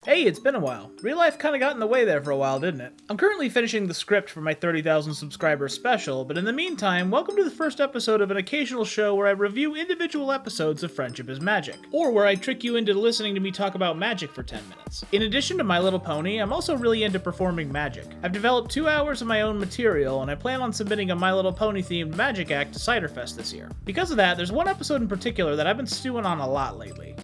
Hey, it's been a while. Real life kinda got in the way there for a while, didn't it? I'm currently finishing the script for my 30,000 subscribers special, but in the meantime, welcome to the first episode of an occasional show where I review individual episodes of Friendship is Magic, or where I trick you into listening to me talk about magic for 10 minutes. In addition to My Little Pony, I'm also really into performing magic. I've developed 2 hours of my own material, and I plan on submitting a My Little Pony themed magic act to Ciderfest this year. Because of that, there's one episode in particular that I've been stewing on a lot lately.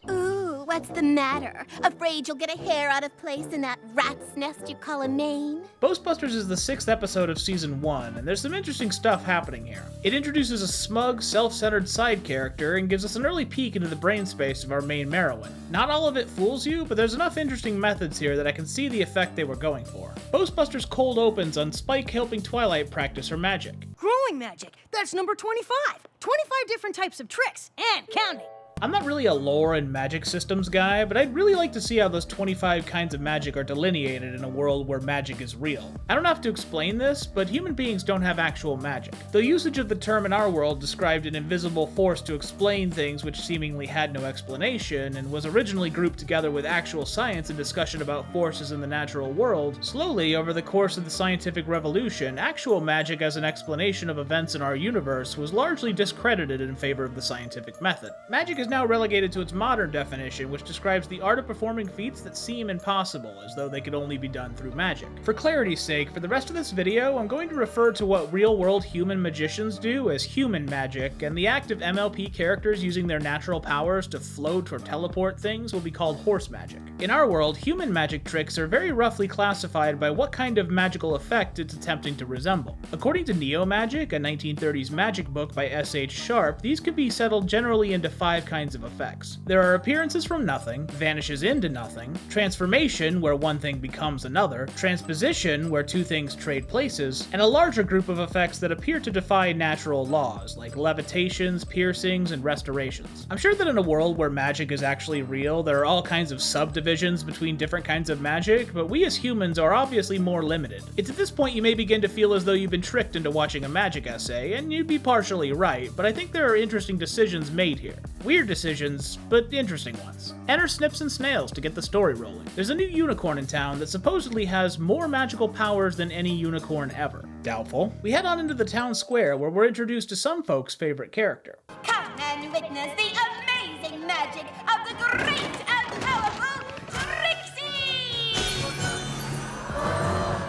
What's the matter? Afraid you'll get a hair out of place in that rat's nest you call a mane? Boast Busters is the 6th episode of Season 1, and there's some interesting stuff happening here. It introduces a smug, self-centered side character and gives us an early peek into the brain space of our main heroine. Not all of it fools you, but there's enough interesting methods here that I can see the effect they were going for. Boast Busters cold opens on Spike helping Twilight practice her magic. Growing magic, that's number 25. 25 different types of tricks, and counting. I'm not really a lore and magic systems guy, but I'd really like to see how those 25 kinds of magic are delineated in a world where magic is real. I don't have to explain this, but human beings don't have actual magic. The usage of the term in our world described an invisible force to explain things which seemingly had no explanation, and was originally grouped together with actual science and discussion about forces in the natural world. Slowly, over the course of the scientific revolution, actual magic as an explanation of events in our universe was largely discredited in favor of the scientific method. Magic is now relegated to its modern definition, which describes the art of performing feats that seem impossible, as though they could only be done through magic. For clarity's sake, for the rest of this video, I'm going to refer to what real-world human magicians do as human magic, and the act of MLP characters using their natural powers to float or teleport things will be called horse magic. In our world, human magic tricks are very roughly classified by what kind of magical effect it's attempting to resemble. According to Neo-Magic, a 1930s magic book by S.H. Sharp, these could be settled generally into 5 kinds of effects. There are appearances from nothing, vanishes into nothing, transformation, where one thing becomes another, transposition, where 2 things trade places, and a larger group of effects that appear to defy natural laws, like levitations, piercings, and restorations. I'm sure that in a world where magic is actually real, there are all kinds of subdivisions between different kinds of magic, but we as humans are obviously more limited. It's at this point you may begin to feel as though you've been tricked into watching a magic essay, and you'd be partially right, but I think there are interesting decisions made here. Weird decisions, but interesting ones. Enter Snips and Snails to get the story rolling. There's a new unicorn in town that supposedly has more magical powers than any unicorn ever. Doubtful. We head on into the town square where we're introduced to some folks' favorite character. Come and witness the amazing magic of the Great and Powerful Trixie!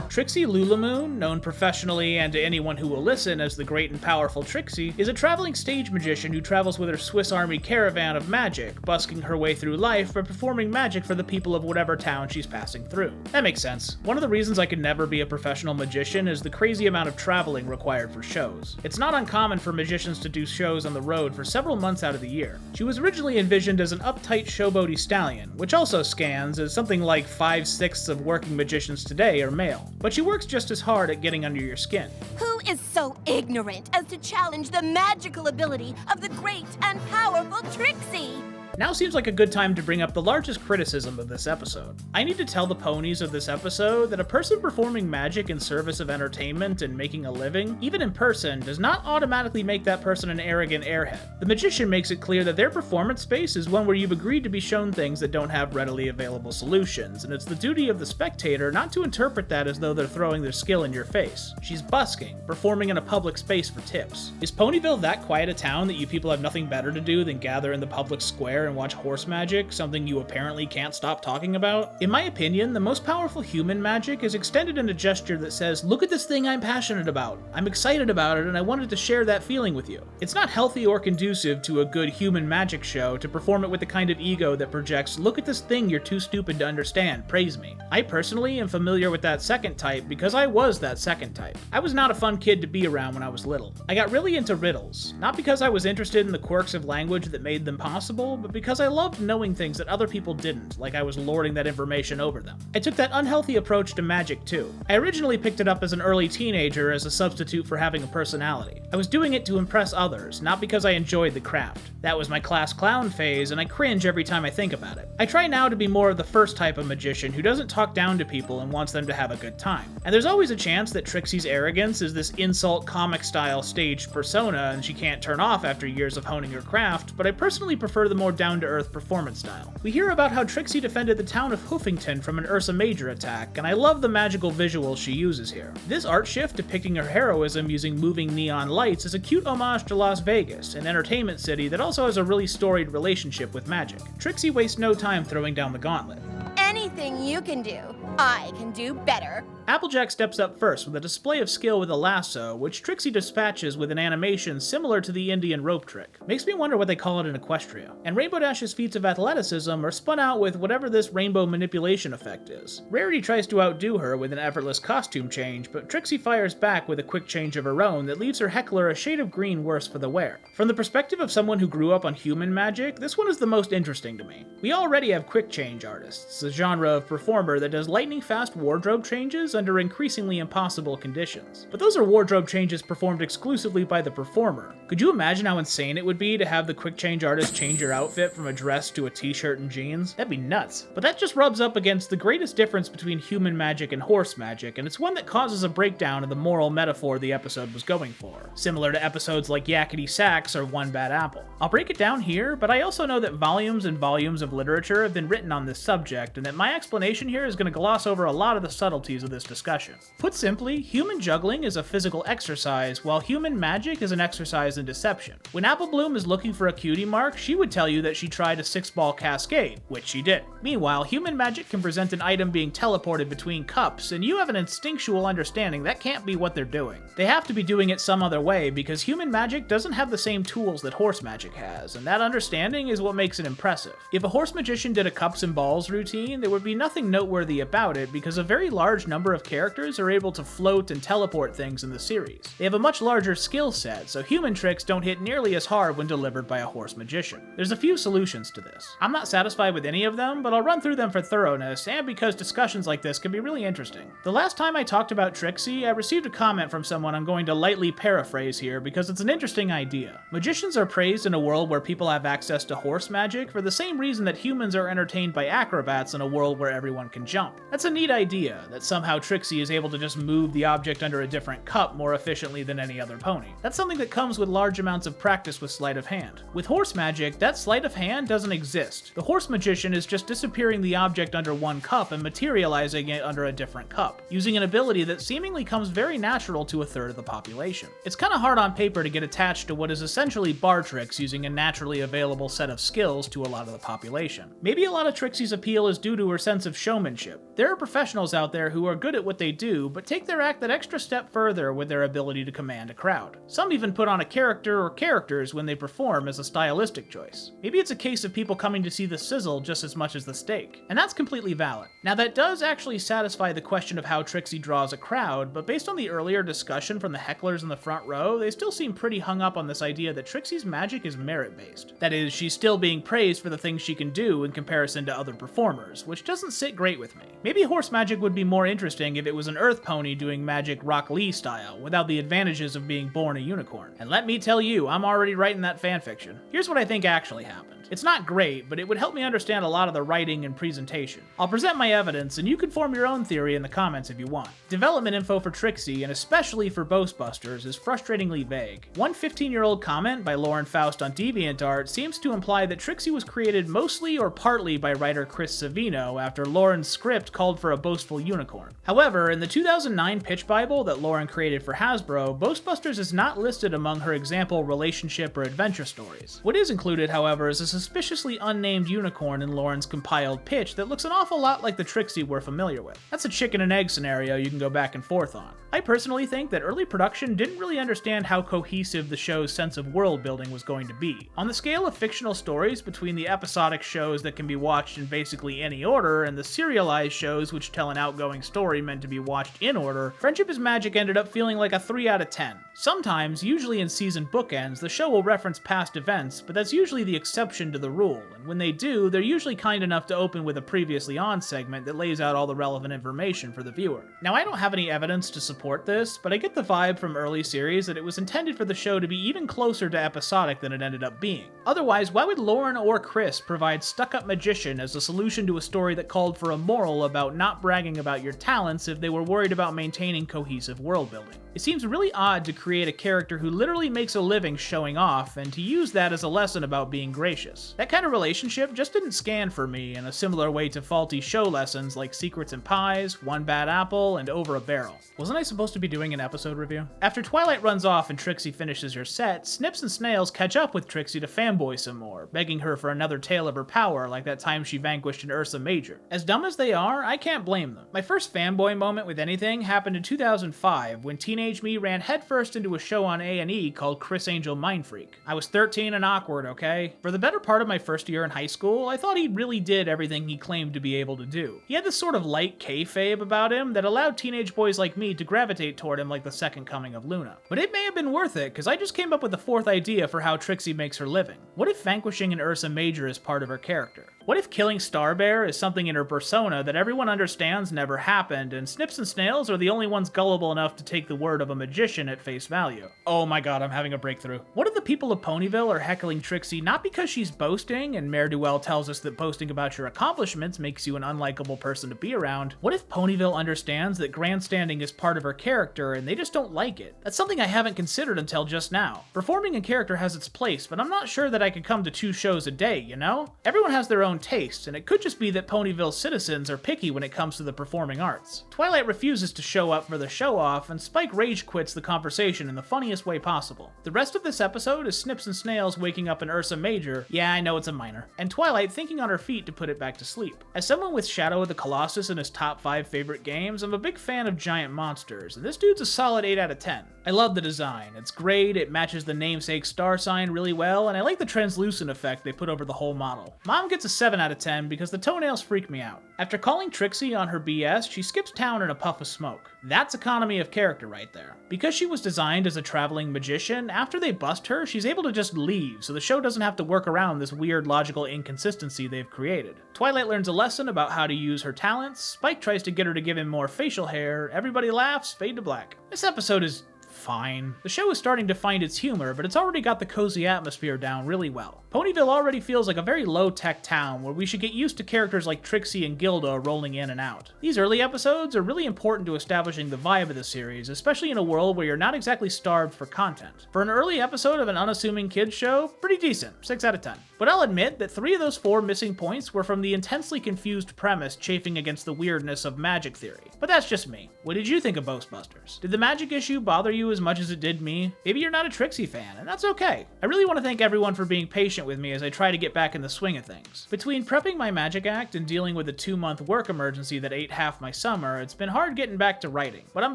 Trixie Lulamoon, known professionally and to anyone who will listen as the Great and Powerful Trixie, is a traveling stage magician who travels with her Swiss Army caravan of magic, busking her way through life by performing magic for the people of whatever town she's passing through. That makes sense. One of the reasons I could never be a professional magician is the crazy amount of traveling required for shows. It's not uncommon for magicians to do shows on the road for several months out of the year. She was originally envisioned as an uptight showboaty stallion, which also scans as something like 5/6 of working magicians today are male. But she works just as hard at getting under your skin. Who is so ignorant as to challenge the magical ability of the Great and Powerful Trixie? Now seems like a good time to bring up the largest criticism of this episode. I need to tell the ponies of this episode that a person performing magic in service of entertainment and making a living, even in person, does not automatically make that person an arrogant airhead. The magician makes it clear that their performance space is one where you've agreed to be shown things that don't have readily available solutions, and it's the duty of the spectator not to interpret that as though they're throwing their skill in your face. She's busking, performing in a public space for tips. Is Ponyville that quiet a town that you people have nothing better to do than gather in the public square and watch horse magic, something you apparently can't stop talking about? In my opinion, the most powerful human magic is extended in a gesture that says, look at this thing I'm passionate about, I'm excited about it, and I wanted to share that feeling with you. It's not healthy or conducive to a good human magic show to perform it with the kind of ego that projects, look at this thing you're too stupid to understand, praise me. I personally am familiar with that second type because I was that second type. I was not a fun kid to be around when I was little. I got really into riddles, not because I was interested in the quirks of language that made them possible, but because I loved knowing things that other people didn't, like I was lording that information over them. I took that unhealthy approach to magic too. I originally picked it up as an early teenager as a substitute for having a personality. I was doing it to impress others, not because I enjoyed the craft. That was my class clown phase, and I cringe every time I think about it. I try now to be more of the first type of magician who doesn't talk down to people and wants them to have a good time. And there's always a chance that Trixie's arrogance is this insult comic-style staged persona and she can't turn off after years of honing her craft, but I personally prefer the more down-to-earth performance style. We hear about how Trixie defended the town of Hoofington from an Ursa Major attack, and I love the magical visuals she uses here. This art shift depicting her heroism using moving neon lights is a cute homage to Las Vegas, an entertainment city that also has a really storied relationship with magic. Trixie wastes no time throwing down the gauntlet. Anything you can do, I can do better. Applejack steps up first with a display of skill with a lasso, which Trixie dispatches with an animation similar to the Indian rope trick. Makes me wonder what they call it in Equestria. And Rainbow Dash's feats of athleticism are spun out with whatever this rainbow manipulation effect is. Rarity tries to outdo her with an effortless costume change, but Trixie fires back with a quick change of her own that leaves her heckler a shade of green worse for the wear. From the perspective of someone who grew up on human magic, this one is the most interesting to me. We already have quick change artists, a genre of performer that does lightning-fast wardrobe changes under increasingly impossible conditions. But those are wardrobe changes performed exclusively by the performer. Could you imagine how insane it would be to have the quick change artist change your outfit from a dress to a t-shirt and jeans? That'd be nuts. But that just rubs up against the greatest difference between human magic and horse magic, and it's one that causes a breakdown of the moral metaphor the episode was going for, similar to episodes like Yakety Sax or One Bad Apple. I'll break it down here, but I also know that volumes and volumes of literature have been written on this subject, and that my explanation here is going to gloss over a lot of the subtleties of this discussion. Put simply, human juggling is a physical exercise, while human magic is an exercise in deception. When Apple Bloom is looking for a cutie mark, she would tell you that she tried a 6-ball cascade, which she did. Meanwhile, human magic can present an item being teleported between cups, and you have an instinctual understanding that can't be what they're doing. They have to be doing it some other way, because human magic doesn't have the same tools that horse magic has, and that understanding is what makes it impressive. If a horse magician did a cups and balls routine, there would be nothing noteworthy about it, because a very large number of characters are able to float and teleport things in the series. They have a much larger skill set, so human tricks don't hit nearly as hard when delivered by a horse magician. There's a few solutions to this. I'm not satisfied with any of them, but I'll run through them for thoroughness, and because discussions like this can be really interesting. The last time I talked about Trixie, I received a comment from someone I'm going to lightly paraphrase here because it's an interesting idea. Magicians are praised in a world where people have access to horse magic for the same reason that humans are entertained by acrobats in a world where everyone can jump. That's a neat idea, that somehow Trixie is able to just move the object under a different cup more efficiently than any other pony. That's something that comes with large amounts of practice with sleight of hand. With horse magic, that sleight of hand doesn't exist. The horse magician is just disappearing the object under one cup and materializing it under a different cup, using an ability that seemingly comes very natural to a third of the population. It's kind of hard on paper to get attached to what is essentially bar tricks using a naturally available set of skills to a lot of the population. Maybe a lot of Trixie's appeal is due to her sense of showmanship. There are professionals out there who are good at what they do, but take their act that extra step further with their ability to command a crowd. Some even put on a character or characters when they perform as a stylistic choice. Maybe it's a case of people coming to see the sizzle just as much as the steak, and that's completely valid. Now that does actually satisfy the question of how Trixie draws a crowd, but based on the earlier discussion from the hecklers in the front row, they still seem pretty hung up on this idea that Trixie's magic is merit-based. That is, she's still being praised for the things she can do in comparison to other performers, which doesn't sit great with me. Maybe horse magic would be more interesting if it was an earth pony doing magic Rock Lee style, without the advantages of being born a unicorn. And let me tell you, I'm already writing that fanfiction. Here's what I think actually happened. It's not great, but it would help me understand a lot of the writing and presentation. I'll present my evidence, and you can form your own theory in the comments if you want. Development info for Trixie, and especially for Boast Busters, is frustratingly vague. One 15-year-old comment by Lauren Faust on DeviantArt seems to imply that Trixie was created mostly or partly by writer Chris Savino after Lauren's script called for a boastful unicorn. However, in the 2009 pitch bible that Lauren created for Hasbro, Boast Busters is not listed among her example relationship or adventure stories. What is included, however, is a suspiciously unnamed unicorn in Lauren's compiled pitch that looks an awful lot like the Trixie we're familiar with. That's a chicken and egg scenario you can go back and forth on. I personally think that early production didn't really understand how cohesive the show's sense of world building was going to be. On the scale of fictional stories between the episodic shows that can be watched in basically any order and the serialized shows which tell an outgoing story meant to be watched in order, Friendship is Magic ended up feeling like a 3 out of 10. Sometimes, usually in season bookends, the show will reference past events, but that's usually the exception to the rule, and when they do, they're usually kind enough to open with a previously on segment that lays out all the relevant information for the viewer. Now, I don't have any evidence to support this, but I get the vibe from early series that it was intended for the show to be even closer to episodic than it ended up being. Otherwise, why would Lauren or Chris provide stuck-up magician as a solution to a story that called for a moral about not bragging about your talents if they were worried about maintaining cohesive world building? It seems really odd to create a character who literally makes a living showing off, and to use that as a lesson about being gracious. That kind of relationship just didn't scan for me in a similar way to faulty show lessons like Secrets and Pies, One Bad Apple, and Over a Barrel. Wasn't I supposed to be doing an episode review? After Twilight runs off and Trixie finishes her set, Snips and Snails catch up with Trixie to fanboy some more, begging her for another tale of her power like that time she vanquished an Ursa Major. As dumb as they are, I can't blame them. My first fanboy moment with anything happened in 2005 when teenage me ran headfirst into a show on A&E called Chris Angel Mindfreak. I was 13 and awkward, okay? For the better part of my first year in high school, I thought he really did everything he claimed to be able to do. He had this sort of light kayfabe about him that allowed teenage boys like me to gravitate toward him like the second coming of Luna. But it may have been worth it, because I just came up with a fourth idea for how Trixie makes her living. What if vanquishing an Ursa Major is part of her character? What if killing Starbear is something in her persona that everyone understands never happened, and Snips and Snails are the only ones gullible enough to take the word of a magician at face value? Oh my god, I'm having a breakthrough. What if the people of Ponyville are heckling Trixie not because she's boasting, and Ne'er-do-well tells us that boasting about your accomplishments makes you an unlikable person to be around? What if Ponyville understands that grandstanding is part of her character, and they just don't like it? That's something I haven't considered until just now. Performing a character has its place, but I'm not sure that I could come to 2 shows a day, you know? Everyone has their own taste, and it could just be that Ponyville citizens are picky when it comes to the performing arts. Twilight refuses to show up for the show-off, and Spike rage quits the conversation in the funniest way possible. The rest of this episode is Snips and Snails waking up an Ursa Major, yeah, I know it's a minor, and Twilight thinking on her feet to put it back to sleep. As someone with Shadow of the Colossus in his top 5 favorite games, I'm a big fan of giant monsters, and this dude's a solid 8 out of 10. I love the design, it's great, it matches the namesake star sign really well, and I like the translucent effect they put over the whole model. Mom gets a 7 out of 10 because the toenails freak me out. After calling Trixie on her BS, she skips town in a puff of smoke. That's economy of character right there. Because she was designed as a traveling magician, after they bust her, she's able to just leave, so the show doesn't have to work around this weird logical inconsistency they've created. Twilight learns a lesson about how to use her talents, Spike tries to get her to give him more facial hair, everybody laughs, fade to black. This episode is fine. The show is starting to find its humor, but it's already got the cozy atmosphere down really well. Ponyville already feels like a very low-tech town where we should get used to characters like Trixie and Gilda rolling in and out. These early episodes are really important to establishing the vibe of the series, especially in a world where you're not exactly starved for content. For an early episode of an unassuming kids show, pretty decent, 6 out of 10. But I'll admit that 3 of those 4 missing points were from the intensely confused premise chafing against the weirdness of magic theory. But that's just me. What did you think of Boast Busters? Did the magic issue bother you as much as it did me? Maybe you're not a Trixie fan, and that's okay. I really want to thank everyone for being patient with me as I try to get back in the swing of things. Between prepping my magic act and dealing with a 2-month work emergency that ate half my summer, it's been hard getting back to writing. But I'm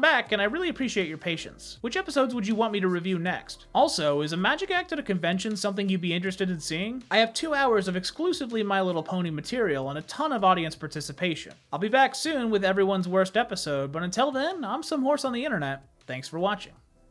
back, and I really appreciate your patience. Which episodes would you want me to review next? Also, is a magic act at a convention something you'd be interested in seeing? I have 2 hours of exclusively My Little Pony material and a ton of audience participation. I'll be back soon with everyone's worst episode, but until then, I'm some horse on the internet. Thanks for watching.